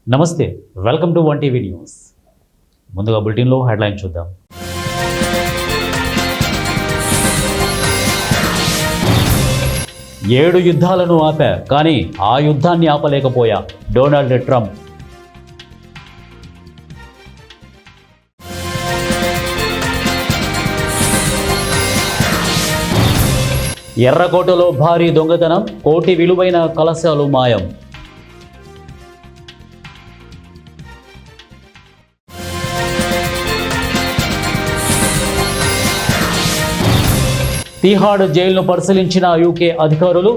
నమస్తే, welcome to one TV news. ముందుగా బులెటిన్లో హెడ్లైన్ చూద్దాం. ఏడు యుద్ధాలను ఆపా, కానీ ఆ యుద్ధాన్ని ఆపలేకపోయా డొనాల్డ్ ట్రంప్. ఎర్రకోటలో భారీ దొంగతనం, కోటి విలువైన కలశాలు మాయం. తిహాడ్ జైలును పరిశీలించిన యూకే అధికారులు,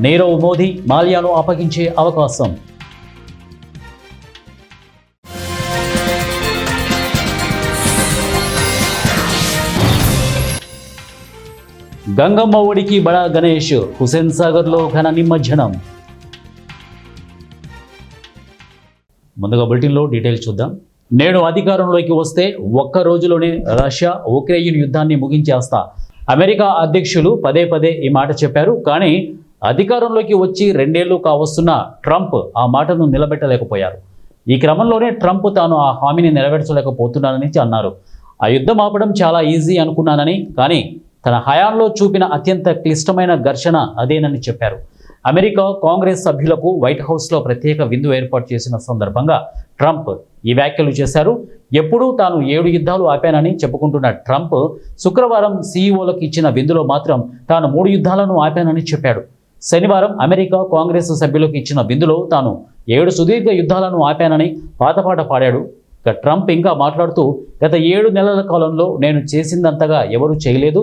నీరవ్ మోదీ మాల్యాను అప్పగించే అవకాశం. గంగమ్మ ఒడికి బడా గణేష్, హుసేన్ సాగర్లో ఘన నిమజ్జనం. ముందుగా బులెటిన్లో డీటెయిల్స్ చూద్దాం. నేడు అధికారంలోకి వస్తే ఒక్క రోజులోనే రష్యా ఉక్రెయిన్ యుద్ధాన్ని ముగించేస్తా. అమెరికా అధ్యక్షులు పదే పదే ఈ మాట చెప్పారు. కానీ అధికారంలోకి వచ్చి 2 ఏళ్లు కావస్తున్న ట్రంప్ ఆ మాటను నిలబెట్టలేకపోయారు. ఈ క్రమంలోనే ట్రంప్ తాను ఆ హామీని నెరవేర్చలేకపోతున్నానని అన్నారు. ఆ యుద్ధం ఆపడం చాలా ఈజీ అనుకున్నానని, కానీ తన హయాంలో చూపిన అత్యంత క్లిష్టమైన ఘర్షణ అదేనని చెప్పారు. అమెరికా కాంగ్రెస్ సభ్యులకు వైట్ హౌస్లో ప్రత్యేక విందు ఏర్పాటు చేసిన సందర్భంగా ట్రంప్ ఈ వ్యాఖ్యలు చేశారు. ఎప్పుడూ తాను 7 యుద్ధాలు ఆపానని చెప్పుకుంటున్న ట్రంప్ శుక్రవారం సీఈఓలకు ఇచ్చిన విందులో మాత్రం తాను 3 యుద్ధాలను ఆపానని చెప్పాడు. శనివారం అమెరికా కాంగ్రెస్ సభ్యులకు ఇచ్చిన విందులో తాను 7 సుదీర్ఘ యుద్ధాలను ఆపానని పాతపాట పాడాడు. ఇక ట్రంప్ ఇంకా మాట్లాడుతూ, గత 7 నెలల కాలంలో నేను చేసిందంతగా ఎవరూ చేయలేదు.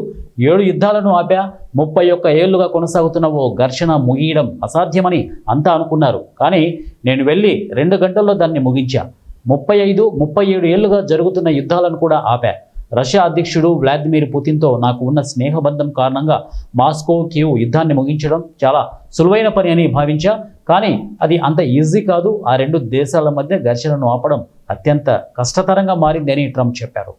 7 యుద్ధాలను ఆపా. 31 ఏళ్లుగా కొనసాగుతున్న ఓ ఘర్షణ ముగియడం అసాధ్యమని అంతా అనుకున్నారు. కానీ నేను వెళ్ళి 2 గంటల్లో దాన్ని ముగించా. 37 ఏళ్లుగా జరుగుతున్న యుద్ధాలను కూడా ఆపా. రష్యా అధ్యక్షుడు వ్లాదిమిర్ పుతిన్తో నాకు ఉన్న స్నేహబంధం కారణంగా మాస్కో కీవ్ యుద్ధాన్ని ముగించడం చాలా సులువైన పని అని భావించా. కానీ అది అంత ఈజీ కాదు. ఆ 2 దేశాల మధ్య ఘర్షణను ఆపడం అత్యంత కష్టతరంగా మారిందని ట్రంప్ చెప్పారు.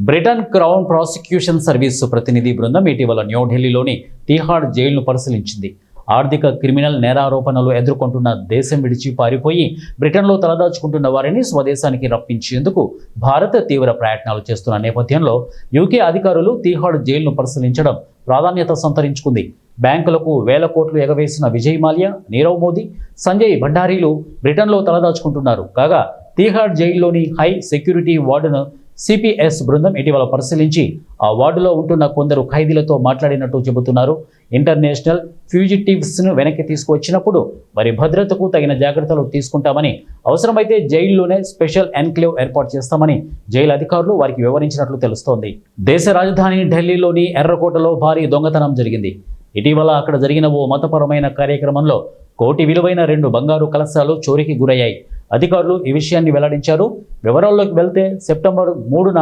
బ్రిటన్ క్రౌన్ ప్రాసిక్యూషన్ సర్వీసు ప్రతినిధి బృందం ఇటీవల న్యూఢిల్లీలోని తిహాడ్ జైలును పరిశీలించింది. ఆర్థిక క్రిమినల్ నేరారోపణలు ఎదుర్కొంటున్న దేశం విడిచి పారిపోయి బ్రిటన్లో తలదాచుకుంటున్న వారిని స్వదేశానికి రప్పించేందుకు భారత్ తీవ్ర ప్రయత్నాలు చేస్తున్న నేపథ్యంలో యూకే అధికారులు తిహాడ్ జైలును పరిశీలించడం ప్రాధాన్యత సంతరించుకుంది. బ్యాంకులకు వేల కోట్లు ఎగవేసిన విజయ్ మాల్యా, నీరవ్ మోదీ, సంజయ్ భండారీలు బ్రిటన్లో తలదాచుకుంటున్నారు. కాగా తిహాడ్ జైల్లోని హై సెక్యూరిటీ వార్డును సిపిఎస్ బృందం ఇటీవల పరిశీలించి ఆ వార్డులో ఉంటున్న కొందరు ఖైదీలతో మాట్లాడినట్టు చెబుతున్నారు. ఇంటర్నేషనల్ ఫ్యూజిటివ్స్ను వెనక్కి తీసుకువచ్చినప్పుడు వారి భద్రతకు తగిన జాగ్రత్తలు తీసుకుంటామని, అవసరమైతే జైల్లోనే స్పెషల్ ఎన్క్లేవ్ ఏర్పాటు చేస్తామని జైలు అధికారులు వారికి వివరించినట్లు తెలుస్తోంది. దేశ రాజధాని ఢిల్లీలోని ఎర్రకోటలో భారీ దొంగతనం జరిగింది. ఇటీవల అక్కడ జరిగిన ఓ మతపరమైన కార్యక్రమంలో కోటి విలువైన 2 బంగారు కలశాలు చోరీకి గురయ్యాయి. అధికారులు ఈ విషయాన్ని వెల్లడించారు. వివరాల్లోకి వెళ్తే సెప్టెంబర్ 3న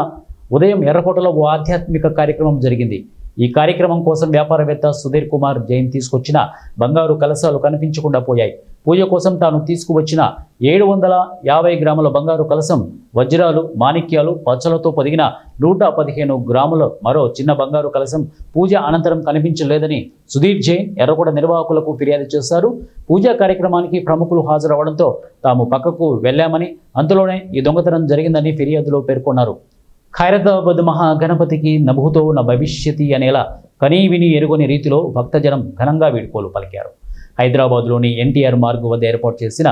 ఉదయం ఎర్రకోటలో ఓ ఆధ్యాత్మిక కార్యక్రమం జరిగింది. ఈ కార్యక్రమం కోసం వ్యాపారవేత్త సుధీర్ కుమార్ జైన్ తీసుకొచ్చిన బంగారు కలశాలు కనిపించకుండా పోయాయి. పూజ కోసం తాను తీసుకువచ్చిన 750 గ్రాముల బంగారు కలశం, వజ్రాలు, మాణిక్యాలు, పచ్చలతో పొదిగిన 115 గ్రాముల మరో చిన్న బంగారు కలశం పూజ అనంతరం కనిపించలేదని సుధీర్ జైన్ ఎర్రకోట నిర్వాహకులకు ఫిర్యాదు చేశారు. పూజా కార్యక్రమానికి ప్రముఖులు హాజరవడంతో తాము పక్కకు వెళ్లామని, అంతలోనే ఈ దొంగతనం జరిగిందని ఫిర్యాదులో పేర్కొన్నారు. ఖైరతాబాద్ మహాగణపతికి నభూతో న భవిష్యతి అనేలా కనీ విని ఎరుగని రీతిలో భక్తజనం ఘనంగా వీడ్కోలు పలికారు. హైదరాబాద్లోని ఎన్టీఆర్ మార్గ్ వద్ద ఏర్పాటు చేసిన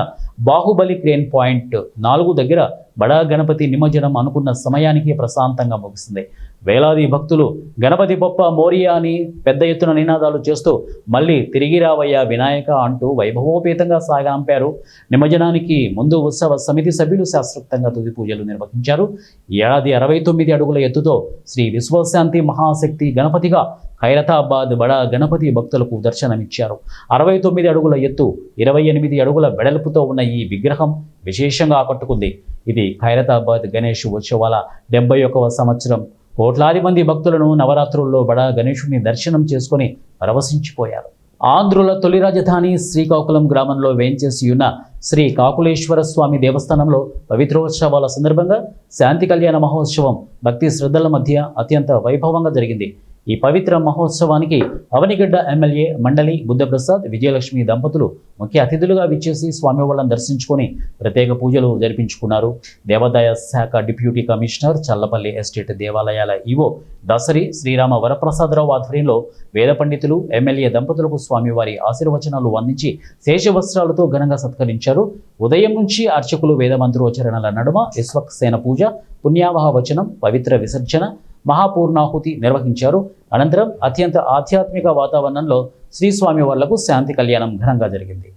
బాహుబలి క్రేన్ పాయింట్ 4 దగ్గర బడా గణపతి నిమజ్జనం అనుకున్న సమయానికి ప్రశాంతంగా ముగిసింది. వేలాది భక్తులు గణపతి బొప్ప మోరియా అని పెద్ద ఎత్తున నినాదాలు చేస్తూ మళ్ళీ తిరిగి రావయ్యా వినాయక అంటూ వైభవోపేతంగా సాగంపారు. నిమజ్జనానికి ముందు ఉత్సవ సమితి సభ్యులు శాస్త్రోక్తంగా తుది పూజలు నిర్వహించారు. ఈ ఏడాది 69 అడుగుల ఎత్తుతో శ్రీ విశ్వశాంతి మహాశక్తి గణపతిగా ఖైరతాబాద్ బడా గణపతి భక్తులకు దర్శనమిచ్చారు. 69 అడుగుల ఎత్తు, 28 అడుగుల వెడల్పుతో ఉన్న ఈ విగ్రహం విశేషంగా ఆకట్టుకుంది. ఇది ఖైరతాబాద్ గణేష్ ఉత్సవాల 71వ సంవత్సరం. కోట్లాది మంది భక్తులను నవరాత్రుల్లో బడా గణేశుని దర్శనం చేసుకుని పరవశించిపోయారు. ఆంధ్రుల తొలి రాజధాని శ్రీకాకుళం గ్రామంలో వేంచేసి ఉన్న శ్రీ కాకులేశ్వర స్వామి దేవస్థానంలో పవిత్రోత్సవాల సందర్భంగా శాంతి కళ్యాణ మహోత్సవం భక్తి శ్రద్ధల మధ్య అత్యంత వైభవంగా జరిగింది. ఈ పవిత్ర మహోత్సవానికి అవనిగడ్డ ఎమ్మెల్యే మండలి బుద్ధప్రసాద్ విజయలక్ష్మి దంపతులు ముఖ్య అతిథులుగా విచ్చేసి స్వామివార్లను దర్శించుకొని ప్రత్యేక పూజలు జరిపించుకున్నారు. దేవాదాయ శాఖ డిప్యూటీ కమిషనర్ చల్లపల్లి ఎస్టేట్ దేవాలయాల ఈవో దసరి శ్రీరామ వరప్రసాదరావు ఆధ్వర్యంలో వేద పండితులు ఎమ్మెల్యే దంపతులకు స్వామివారి ఆశీర్వచనాలు అందించి శేషవస్త్రాలతో ఘనంగా సత్కరించారు. ఉదయం నుంచి అర్చకులు వేద మంత్రోచ్చరణల నడుమ విశ్వక్సేన పూజ, పుణ్యావహ వచనం, పవిత్ర విసర్జన, మహాపూర్ణాహుతి నిర్వహించారు. అనంతరం అత్యంత ఆధ్యాత్మిక వాతావరణంలో శ్రీ స్వామి వార్లకు శాంతి కళ్యాణం ఘనంగా జరిగింది.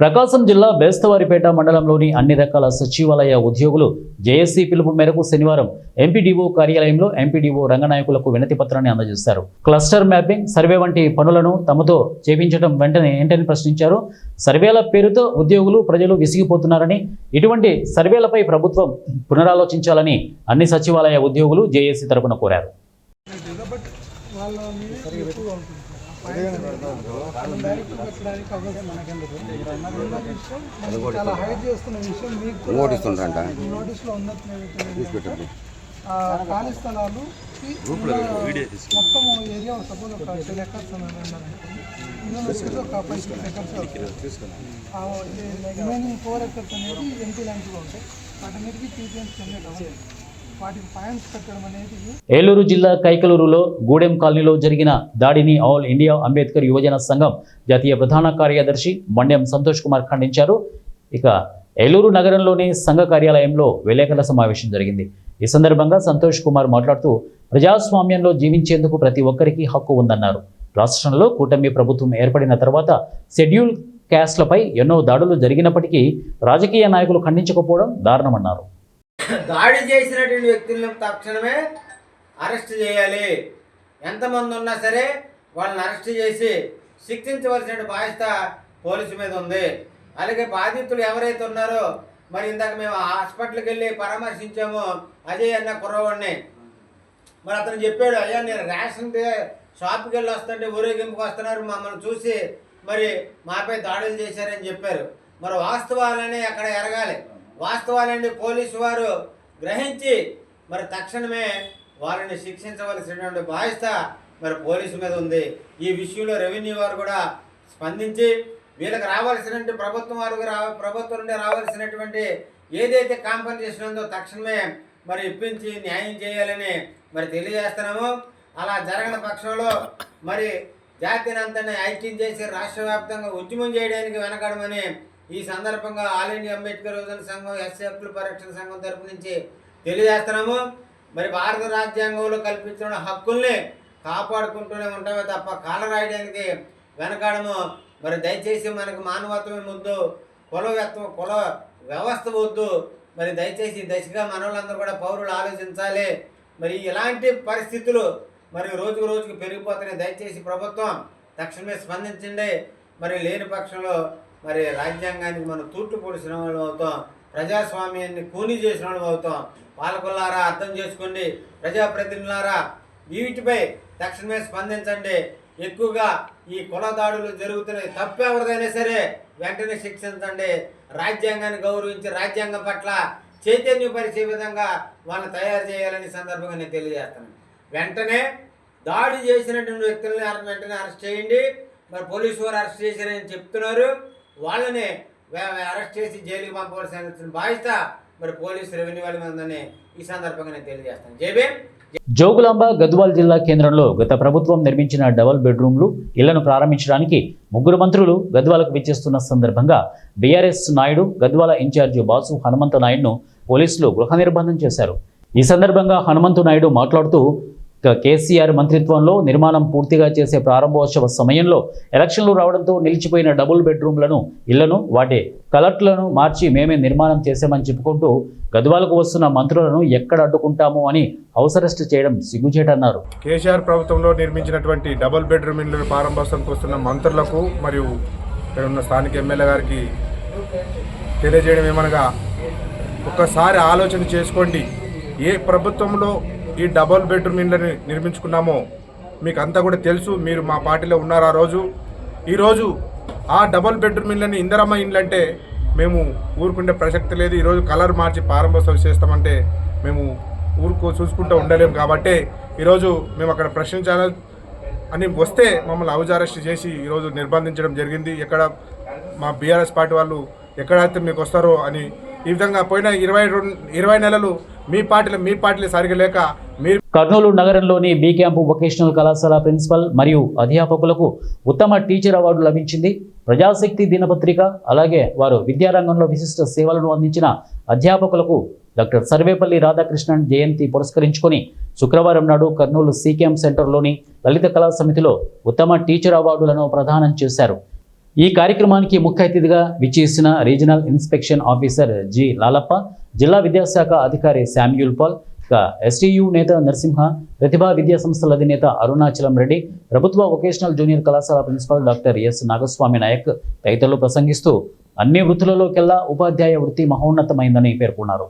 ప్రకాశం జిల్లా బేస్తవారిపేట మండలంలోని అన్ని రకాల సచివాలయ ఉద్యోగులు జేఏసీ పిలుపు మేరకు శనివారం ఎంపీడీఓ కార్యాలయంలో ఎంపీడీఓ రంగనాయకులకు వినతి పత్రాన్ని అందజేశారు. క్లస్టర్ మ్యాపింగ్, సర్వే వంటి పనులను తమతో చేపించడం ఏంటని ప్రశ్నించారు. సర్వేల పేరుతో ఉద్యోగులు, ప్రజలు విసిగిపోతున్నారని, ఇటువంటి సర్వేలపై ప్రభుత్వం పునరాలోచించాలని అన్ని సచివాలయ ఉద్యోగులు జేఏసీ తరపున కోరారు. ఖాళీ స్థలాలు మొత్తం ఏరియా సపోజ్ ఒక 10 ఎకర్స్ ఒక 5 ఎకర్స్ రిమైనింగ్ 4 ఎకర్స్ అనేది ఎంపీ ల్యాండ్లో ఉంటాయి. వాటన్నిటికీ టీపీఎన్స్ చెందడం, వాటికి ఫైన్స్ కట్టడం అనేది. ఏలూరు జిల్లా కైకలూరులో గూడెం కాలనీలో జరిగిన దాడిని ఆల్ ఇండియా అంబేద్కర్ యువజన సంఘం జాతీయ ప్రధాన కార్యదర్శి మండ్యం సంతోష్ కుమార్ ఖండించారు. ఇక ఏలూరు నగరంలోని సంఘ కార్యాలయంలో విలేకరుల సమావేశం జరిగింది. ఈ సందర్భంగా సంతోష్ కుమార్ మాట్లాడుతూ ప్రజాస్వామ్యంలో జీవించేందుకు ప్రతి ఒక్కరికి హక్కు ఉందన్నారు. రాష్ట్రంలో కూటమి ప్రభుత్వం ఏర్పడిన తర్వాత షెడ్యూల్ క్యాస్ట్లపై ఎన్నో దాడులు జరిగినప్పటికీ రాజకీయ నాయకులు ఖండించకపోవడం దారుణమన్నారు. దాడి చేసినటువంటి వ్యక్తులను తక్షణమే అరెస్ట్ చేయాలి. ఎంతమంది ఉన్నా సరే వాళ్ళని అరెస్ట్ చేసి శిక్షించవలసిన బాధ్యత పోలీసు మీద ఉంది. అలాగే బాధితులు ఎవరైతే ఉన్నారో, మరి ఇందాక మేము హాస్పిటల్కి వెళ్ళి పరామర్శించాము అజయ్ అన్న కుర్రవాడిని. మరి అతను చెప్పాడు, అయ్యా నేను రేషన్ షాప్కి వెళ్ళి వస్తుంటే ఊరేగింపుకి వస్తున్నారు, మమ్మల్ని చూసి మరి మాపై దాడులు చేశారని చెప్పారు. మరి వాస్తవాలని అక్కడ ఎరగాలి. వాస్తవాలండి పోలీసు వారు గ్రహించి మరి తక్షణమే వారిని శిక్షించవలసినటువంటి బాధ్యత మరి పోలీసు మీద ఉంది. ఈ విషయంలో రెవెన్యూ వారు కూడా స్పందించి వీళ్ళకి రావాల్సినటువంటి ప్రభుత్వం నుండి రావాల్సినటువంటి ఏదైతే కాంపన్సేషన్ ఉందో తక్షణమే మరి ఇప్పించి న్యాయం చేయాలని మరి తెలియజేస్తున్నాము. అలా జరగని పక్షంలో మరి జాతిని అంతనే ఐక్యం చేసి రాష్ట్ర వ్యాప్తంగా ఉద్యమం చేయడానికి వెనకడమని ఈ సందర్భంగా ఆల్ ఇండియా అంబేద్కర్ యువజన సంఘం, ఎస్సీ హక్కుల పరిరక్షణ సంఘం తరపు నుంచి తెలియజేస్తున్నాము. మరి భారత రాజ్యాంగంలో కల్పించిన హక్కుల్ని కాపాడుకుంటూనే ఉంటామే తప్ప కాల రాయడానికి వెనకాడము. మరి దయచేసి మనకు మానవత్వమే ముద్దు, కుల వ్యవస్థ వద్దు. మరి దయచేసి దశగా మనోళ్ళందరూ కూడా పౌరులు ఆలోచించాలి. మరి ఇలాంటి పరిస్థితులు మరి రోజుకు రోజుకు పెరిగిపోతున్నాయి. దయచేసి ప్రభుత్వం తక్షణమే స్పందించండి. మరి లేని పక్షంలో మరి రాజ్యాంగానికి మనం తూట్లు పొడిచిన వాళ్ళు అవుతాం, ప్రజాస్వామ్యాన్ని కూనీ చేసిన వాళ్ళు అవుతాం. పాలకులారా అర్థం చేసుకోండి, ప్రజాప్రతినిధులారా వీటిపై తక్షణమే స్పందించండి. ఎక్కువగా ఈ కుల దాడులు జరుగుతున్నాయి, తప్పెవరిదైనా సరే వెంటనే శిక్షించండి. రాజ్యాంగాన్ని గౌరవించి రాజ్యాంగం పట్ల చైతన్యపరిచే విధంగా వాళ్ళని తయారు చేయాలని సందర్భంగా నేను తెలియజేస్తాను. వెంటనే దాడి చేసినటువంటి వ్యక్తులని వెంటనే అరెస్ట్ చేయండి. మరి పోలీసు వారు అరెస్ట్ చేశారని చెప్తున్నారు, వాళ్ళని అరెస్ట్ చేసి జైలుకి పంపవలసిన బాధ్యత మరి పోలీసు రెవెన్యూ వాళ్ళ మీదని ఈ సందర్భంగా నేను తెలియజేస్తాను. జైబే. జోగులాంబ గద్వాల్ జిల్లా కేంద్రంలో గత ప్రభుత్వం నిర్మించిన డబుల్ బెడ్రూమ్లు ఇళ్లను ప్రారంభించడానికి 3 మంత్రులు గద్వాలకు విచ్చేస్తున్న సందర్భంగా బీఆర్ఎస్ నాయుడు గద్వాల ఇన్ఛార్జి బాసు హనుమంత నాయుడును పోలీసులు గృహ నిర్బంధం చేశారు. ఈ సందర్భంగా హనుమంతు నాయుడు మాట్లాడుతూ ఇక కేసీఆర్ మంత్రిత్వంలో నిర్మాణం పూర్తిగా చేసే ప్రారంభోత్సవ సమయంలో ఎలక్షన్లు రావడంతో నిలిచిపోయిన డబుల్ బెడ్రూమ్లను ఇళ్లను వాటి కలర్లను మార్చి మేమే నిర్మాణం చేశామని చెప్పుకుంటూ గద్వాలకు వస్తున్న మంత్రులను ఎక్కడ అడ్డుకుంటాము అని హౌస్ అరెస్ట్ చేయడం సిగ్గుచేటన్నారు. కేసీఆర్ ప్రభుత్వంలో నిర్మించినటువంటి డబుల్ బెడ్రూమ్ ఇళ్లను ప్రారంభోత్సవంకి వస్తున్న మంత్రులకు మరియు ఇక్కడ ఉన్న స్థానిక ఎమ్మెల్యే గారికి తెలియజేయడం ఏమనగా, ఒక్కసారి ఆలోచన చేసుకోండి. ఏ ప్రభుత్వంలో ఈ డబుల్ బెడ్రూమ్ ఇళ్ళని నిర్మించుకున్నామో మీకు అంతా కూడా తెలుసు. మీరు మా పార్టీలో ఉన్నారు ఆ రోజు. ఈరోజు ఆ డబుల్ బెడ్రూమ్ ఇళ్ళని ఇందిరమ్మ ఇళ్ళు అంటే మేము ఊరుకుండే ప్రసక్తి లేదు. ఈరోజు కలర్ మార్చి ప్రారంభోత్సవం చేస్తామంటే మేము చూసుకుంటూ ఉండలేము. కాబట్టి ఈరోజు మేము అక్కడ ప్రశ్నించాలి అని వస్తే మమ్మల్ని హౌస్ అరెస్ట్ చేసి ఈరోజు నిర్బంధించడం జరిగింది. ఎక్కడ మా బీఆర్ఎస్ పార్టీ వాళ్ళు ఎక్కడైతే మీకు వస్తారో అని ఈ విధంగా పోయిన 20 నెలలు మీ పార్టీలు సరిగా లేక మీరు. కర్నూలు నగరంలోని బి క్యాంపు వొకేషనల్ కళాశాల ప్రిన్సిపల్ మరియు అధ్యాపకులకు ఉత్తమ టీచర్ అవార్డు లభించింది. ప్రజాశక్తి దినపత్రిక అలాగే వారు విద్యారంగంలో విశిష్ట సేవలను అందించిన అధ్యాపకులకు డాక్టర్ సర్వేపల్లి రాధాకృష్ణన్ జయంతి పురస్కరించుకొని శుక్రవారం నాడు కర్నూలు సి క్యాంప్ సెంటర్లోని లలిత కళా సమితిలో ఉత్తమ టీచర్ అవార్డులను ప్రదానం చేశారు. ఈ కార్యక్రమానికి ముఖ్య అతిథిగా విచ్చేసిన regional inspection officer G Lalappa, జిల్లా విద్యాశాఖ అధికారి శామ్యూల్ పాల్, ఎస్టీయూ నేత నరసింహ, ప్రతిభా విద్యా సంస్థల అధినేత అరుణాచలం రెడ్డి, ప్రభుత్వ వొకేషనల్ జూనియర్ కళాశాల principal doctor S Nagaswamy Naik తదితరులు ప్రసంగిస్తూ అన్ని వృత్తులలోకెల్లా ఉపాధ్యాయ వృత్తి మహోన్నతమైందని పేర్కొన్నారు.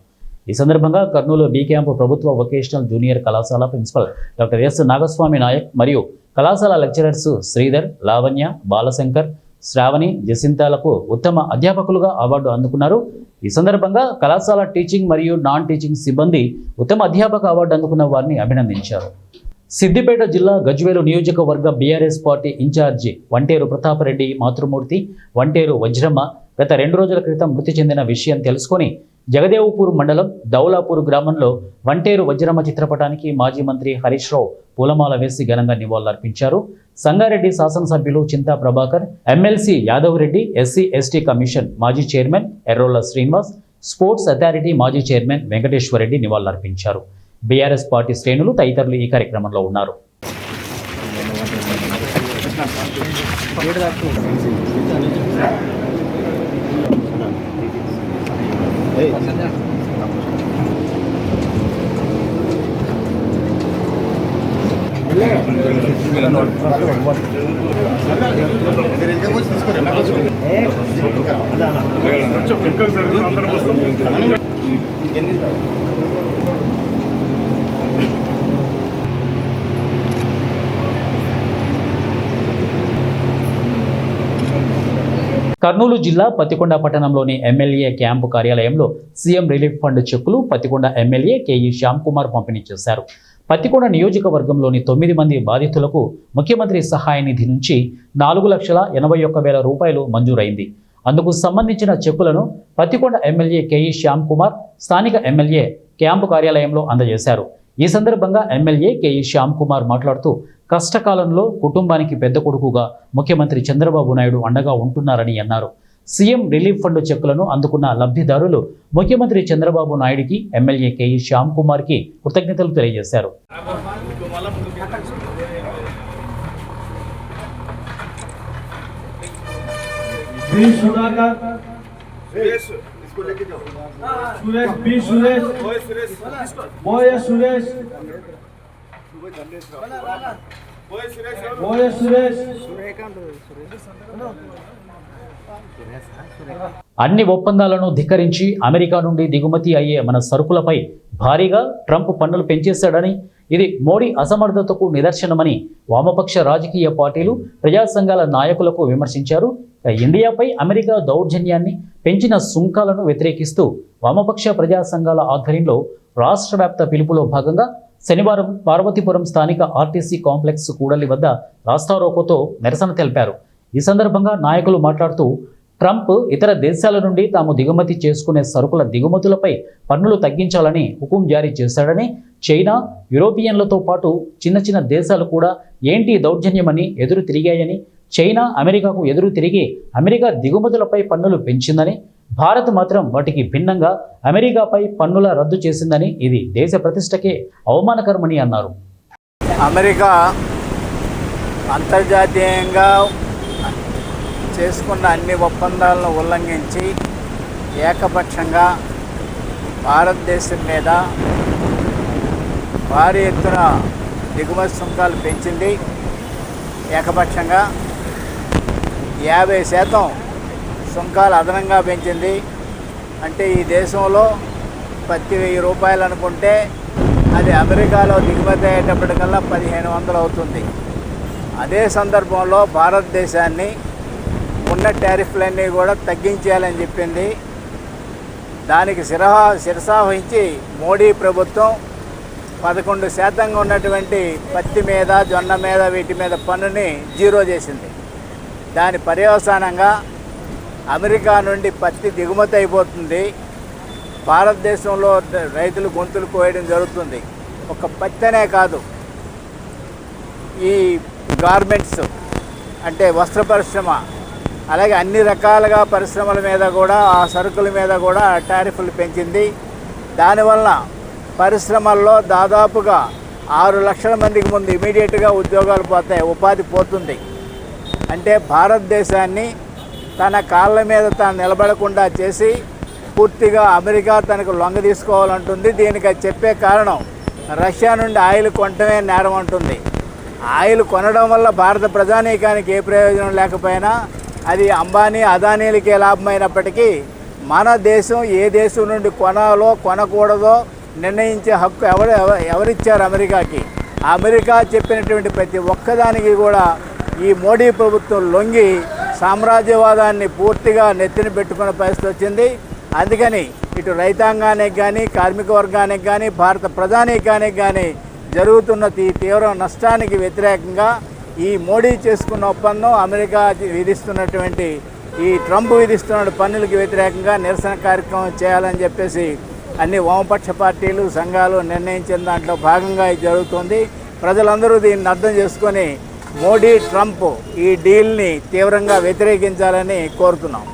ఈ సందర్భంగా కర్నూలు బి క్యాంపు ప్రభుత్వ వొకేషనల్ జూనియర్ కళాశాల principal doctor S Nagaswamy Naik మరియు కళాశాల లెక్చరర్స్ శ్రీధర్, లావణ్య, బాలశంకర్, శ్రావణి, జసింతాలకు ఉత్తమ అధ్యాపకులుగా అవార్డు అందుకున్నారు. ఈ సందర్భంగా కళాశాల టీచింగ్ మరియు నాన్ టీచింగ్ సిబ్బంది ఉత్తమ అధ్యాపక అవార్డు అందుకున్న వారిని అభినందించారు. సిద్దిపేట జిల్లా గజ్వేలు నియోజకవర్గ బీఆర్ఎస్ పార్టీ ఇన్ఛార్జి వంటేరు ప్రతాపరెడ్డి మాతృమూర్తి, వంటేరు వజ్రమ్మ గత 2 రోజుల క్రితం మృతి చెందిన విషయం తెలుసుకొని జగదేవ్పూర్ మండలం దౌలాపూర్ గ్రామంలో వంటేరు వజ్రమ్మ చిత్రపటానికి మాజీ మంత్రి హరీష్ రావు పూలమాల వేసి ఘనంగా నివాళులర్పించారు. సంగారెడ్డి శాసనసభ్యులు Chinta Prabhakar, MLC Yadav Reddy, SC ST commission మాజీ chairman Errolla Srinivas, sports authority మాజీ చైర్మన్ వెంకటేశ్వర రెడ్డి నివాళులర్పించారు. బీఆర్ఎస్ పార్టీ శ్రేణులు తదితరులు ఈ కార్యక్రమంలో ఉన్నారు. కర్నూలు జిల్లా పత్తికొండ పట్టణంలోని ఎమ్మెల్యే క్యాంపు కార్యాలయంలో సీఎం రిలీఫ్ ఫండ్ చెక్కులు పత్తికొండ ఎమ్మెల్యే కేఈ శ్యామ్ కుమార్ పంపిణీ చేశారు. పత్తికొండ నియోజకవర్గంలోని 9 మంది బాధితులకు ముఖ్యమంత్రి సహాయ నిధి నుంచి 4,81,000 రూపాయలు మంజూరైంది. అందుకు సంబంధించిన చెక్కులను పత్తికొండ ఎమ్మెల్యే కేఈ శ్యామ్ కుమార్ స్థానిక ఎమ్మెల్యే క్యాంపు కార్యాలయంలో అందజేశారు. ఈ సందర్భంగా ఎమ్మెల్యే కేఈ శ్యామ్ కుమార్ మాట్లాడుతూ కష్టకాలంలో కుటుంబానికి పెద్ద కొడుకుగా ముఖ్యమంత్రి చంద్రబాబు నాయుడు అండగా ఉంటున్నారని అన్నారు. సీఎం రిలీఫ్ ఫండ్ చెక్కులను అందుకున్న లబ్ధిదారులు ముఖ్యమంత్రి చంద్రబాబు నాయుడికి, ఎమ్మెల్యే కేఈ శ్యామ్ కుమార్కి కృతజ్ఞతలు తెలియజేశారు. అన్ని ఒప్పందాలను ధిక్కరించి అమెరికా నుండి దిగుమతి అయ్యే మన సరుకులపై భారీగా ట్రంప్ పన్నులు పెంచేశాడని, ఇది మోడీ అసమర్థతకు నిదర్శనమని వామపక్ష రాజకీయ పార్టీలు, ప్రజా సంఘాల నాయకులకు విమర్శించారు. ఇండియాపై అమెరికా దౌర్జన్యాన్ని పెంచిన సుంకాలను వ్యతిరేకిస్తూ వామపక్ష ప్రజా సంఘాల ఆధ్వర్యంలో రాష్ట్ర వ్యాప్త పిలుపులో భాగంగా శనివారం పార్వతీపురం స్థానిక ఆర్టీసీ కాంప్లెక్స్ కూడలి వద్ద రాస్తారోకోతో నిరసన తెలిపారు. ఈ సందర్భంగా నాయకులు మాట్లాడుతూ ట్రంప్ ఇతర దేశాల నుండి తాము దిగుమతి చేసుకునే సరుకుల దిగుమతులపై పన్నులు తగ్గించాలని హుకుం జారీ చేశాడని, చైనా, యూరోపియన్లతో పాటు చిన్న చిన్న దేశాలు కూడా ఏంటి దౌర్జన్యమని ఎదురు తిరిగాయని, చైనా అమెరికాకు ఎదురు తిరిగి అమెరికా దిగుమతులపై పన్నులు పెంచిందని, భారత్ మాత్రం వాటికి భిన్నంగా అమెరికాపై పన్నుల రద్దు చేసిందని, ఇది దేశ ప్రతిష్టకే అవమానకరమని అన్నారు. అమెరికా అంతర్జాతీయంగా చేసుకున్న అన్ని ఒప్పందాలను ఉల్లంఘించి ఏకపక్షంగా భారతదేశం మీద భారీ ఎత్తున దిగుమతి సుంకాలు పెంచింది. ఏకపక్షంగా 50% సుంకాలు అదనంగా పెంచింది. అంటే ఈ దేశంలో పత్తి ₹1000 అనుకుంటే అది అమెరికాలో దిగుమతి అయ్యేటప్పటికల్లా 1500 అవుతుంది. అదే సందర్భంలో భారతదేశాన్ని ఉన్న టారిఫ్లన్నీ కూడా తగ్గించేయాలని చెప్పింది. దానికి శిరసావహించి మోడీ ప్రభుత్వం 11% ఉన్నటువంటి పత్తి మీద, జొన్న మీద, వీటి మీద పన్నుని జీరో చేసింది. దాని పర్యవసానంగా అమెరికా నుండి పత్తి దిగుమతి అయిపోతుంది. భారతదేశంలో రైతులు గొంతులు కోయడం జరుగుతుంది. ఒక పత్తి అనే కాదు, ఈ గార్మెంట్స్ అంటే వస్త్ర పరిశ్రమ, అలాగే అన్ని రకాలుగా పరిశ్రమల మీద కూడా, ఆ సరుకుల మీద కూడా టారిఫ్లు పెంచింది. దానివల్ల పరిశ్రమల్లో దాదాపుగా 6 లక్షల మందికి ముందు ఇమీడియట్గా ఉద్యోగాలు పోతాయి, ఉపాధి పోతుంది. అంటే భారతదేశాన్ని తన కాళ్ళ మీద తాను నిలబడకుండా చేసి పూర్తిగా అమెరికా తనకు లొంగ తీసుకోవాలంటుంది. దీనికి అది చెప్పే కారణం రష్యా నుండి ఆయిల్ కొనటమే నేరం అంటుంది. ఆయిల్ కొనడం వల్ల భారత ప్రజానీకానికి ఏ ప్రయోజనం లేకపోయినా అది అంబానీ, అదానీలకే లాభమైనప్పటికీ మన దేశం ఏ దేశం నుండి కొనాలో కొనకూడదో నిర్ణయించే హక్కు ఎవరిచ్చారు అమెరికాకి? అమెరికా చెప్పినటువంటి ప్రతి ఒక్కదానికి కూడా ఈ మోడీ ప్రభుత్వం లొంగి సామ్రాజ్యవాదాన్ని పూర్తిగా నెత్తిన పెట్టుకునే పరిస్థితి వచ్చింది. అందుకని ఇటు రైతాంగానికి కానీ, కార్మిక వర్గానికి కానీ, భారత ప్రధానికానికి కానీ జరుగుతున్న ఈ తీవ్ర నష్టానికి వ్యతిరేకంగా ఈ మోడీ చేసుకున్న ఒప్పందం, అమెరికా విధిస్తున్నటువంటి ఈ ట్రంప్ విధిస్తున్న పన్నులకు వ్యతిరేకంగా నిరసన కార్యక్రమం చేయాలని చెప్పేసి అన్ని వామపక్ష పార్టీలు, సంఘాలు నిర్ణయించిన దాంట్లో భాగంగా ఇది జరుగుతుంది. ప్రజలందరూ దీన్ని అర్థం చేసుకొని మోడీ, ట్రంప్ ఈ డీల్ని తీవ్రంగా వ్యతిరేకించాలని కోరుతున్నాం.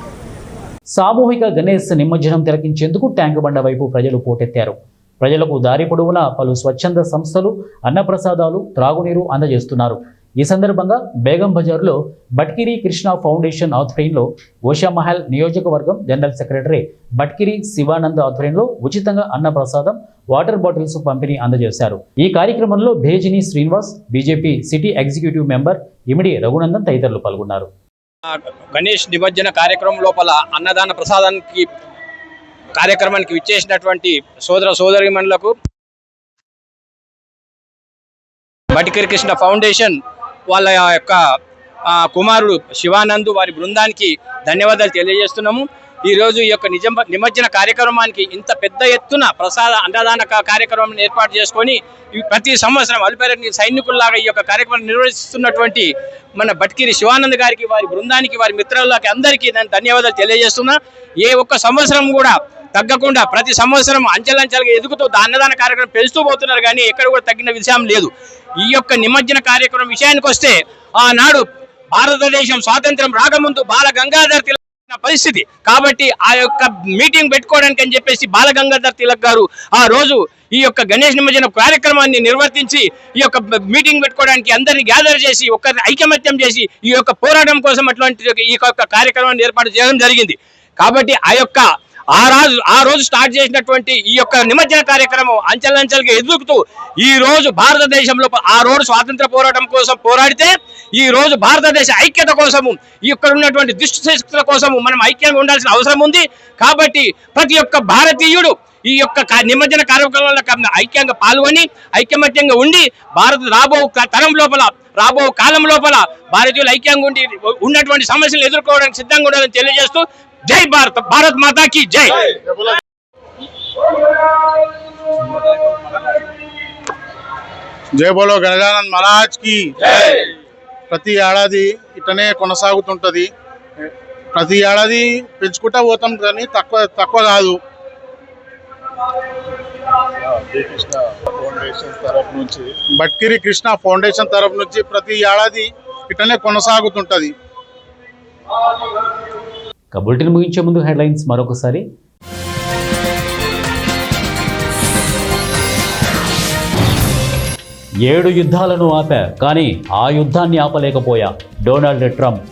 సామూహిక గణేష్ నిమజ్జనం తిలకించేందుకు ట్యాంక్ బండ వైపు ప్రజలు పోటెత్తారు. ప్రజలకు దారి పొడవునా పలు స్వచ్ఛంద సంస్థలు అన్నప్రసాదాలు, త్రాగునీరు అందజేస్తున్నారు. ఈ సందర్భంగా బేగం బజార్లో బట్కిరి కృష్ణ ఫౌండేషన్ ఆధ్వర్యంలో ఓషామహల్ నియోజకవర్గం జనరల్ సెక్రటరీ బట్కిరి శివానంద్ ఆధ్వర్యంలో ఉచితంగా అన్నప్రసాదం, వాటర్ బాటిల్స్ పంపిణీ అందజేశారు. ఈ కార్యక్రమంలో Bhejini Srinivas, BJP city executive member Imidi Raghunandan తదితరులు పాల్గొన్నారు. గణేష్ నిమజ్జన కార్యక్రమం లోపల అన్నదాన ప్రసాదానికి కార్యక్రమానికి విచ్చేసినటువంటి సోదర సోదరీమణులకు బట్కిరి కృష్ణ ఫౌండేషన్ వాళ్ళ యొక్క కుమారుడు శివానంద్ వారి బృందానికి ధన్యవాదాలు తెలియజేస్తున్నాము. ఈరోజు ఈ యొక్క నిమజ్జన కార్యక్రమానికి ఇంత పెద్ద ఎత్తున అన్నదాన కార్యక్రమాన్ని ఏర్పాటు చేసుకొని ప్రతి సంవత్సరం అల్పేరని సైనికుల్లాగా ఈ యొక్క కార్యక్రమం నిర్వహిస్తున్నటువంటి మన బట్కిరి శివానంద్ గారికి, వారి బృందానికి, వారి మిత్రులకి అందరికీ నేను ధన్యవాదాలు తెలియజేస్తున్నా. ఏ ఒక్క సంవత్సరం కూడా తగ్గకుండా ప్రతి సంవత్సరం అంచెలంచెలుగా ఎదుగుతూ అన్నదాన కార్యక్రమం పెంచుతూ పోతున్నారు, కానీ ఎక్కడ కూడా తగ్గిన విషయం లేదు. ఈ యొక్క నిమజ్జన కార్యక్రమం విషయానికి వస్తే ఆనాడు భారతదేశం స్వాతంత్రం రాకముందు బాల గంగాధర్ తిలక్ పరిస్థితి కాబట్టి ఆ యొక్క మీటింగ్ పెట్టుకోవడానికి అని చెప్పేసి బాల గంగాధర్ తిలక్ గారు ఆ రోజు ఈ యొక్క గణేష్ నిమజ్జన కార్యక్రమాన్ని నిర్వర్తించి ఈ యొక్క మీటింగ్ పెట్టుకోవడానికి అందరినీ గ్యాదర్ చేసి ఒకరిని ఐకమత్యం చేసి ఈ యొక్క పోరాటం కోసం అటువంటి ఈ యొక్క కార్యక్రమాన్ని ఏర్పాటు చేయడం జరిగింది. కాబట్టి ఆ రోజు స్టార్ట్ చేసినటువంటి ఈ యొక్క నిమజ్జన కార్యక్రమం అంచెలంచెలుగా ఎదుగుతూ ఈ రోజు భారతదేశంలో ఆ రోజు స్వాతంత్ర పోరాటం కోసం పోరాడితే ఈ రోజు భారతదేశ ఐక్యత కోసము ఇక్కడ ఉన్నటువంటి దుష్ట శక్తుల కోసము మనం ఐక్యంగా ఉండాల్సిన అవసరం ఉంది. కాబట్టి ప్రతి ఒక్క భారతీయుడు ఈ యొక్క నిమజ్జన కార్యక్రమంలో ఐక్యంగా పాల్గొని ఐకమత్యంగా ఉండి రాబో కాలం లోపల భారతీయులు ఐక్యంగా ఉండి ఉన్నటువంటి సమస్యలు ఎదుర్కోవడానికి సిద్ధంగా ఉండాలని తెలియజేస్తూ జై భారత్, భారత్ మాతా కీ జై. జై బోలో గణానంద్ మహారాజ్ కి జై. ప్రతి ఏడాది ఇటనే కొనసాగుతుంటది. ప్రతి ఏడాది పెంచుకుంటా పోతాం, కానీ తక్కువ కాదు. బట్కిరి కృష్ణ ఫౌండేషన్ తరఫు నుంచి ప్రతి ఏడాది ఇటనే కొనసాగుతుంటది. బులెటిన్ ముగించే ముందు హెడ్లైన్స్ మరొకసారి. 7 యుద్ధాలను ఆపా, కానీ ఆ యుద్ధాన్ని ఆపలేకపోయా డొనాల్డ్ ట్రంప్.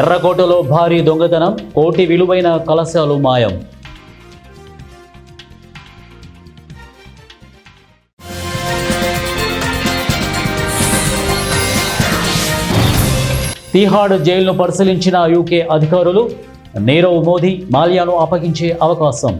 ఎర్రకోటలో భారీ దొంగతనం, కోటి విలువైన కలశాలు మాయం. తిహాడ్ జైలును పరిశీలించిన యూకే అధికారులు, నీరవ్ మోదీ మాల్యాను అప్పగించే అవకాశం.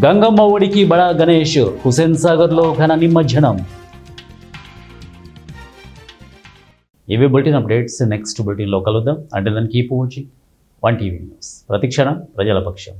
గంగమ్మ ఒడికి బడా గణేష్, హుసేన్ సాగర్లో ఘన నిమజ్జనం. ఇవి బులెటిన్ అప్డేట్స్. నెక్స్ట్ బులెటిన్లో కలుద్దాం. అంటే దాన్ని కీప్ వాచింగ్ 1 టీవీ న్యూస్. ప్రతిక్షణం ప్రజల పక్షం.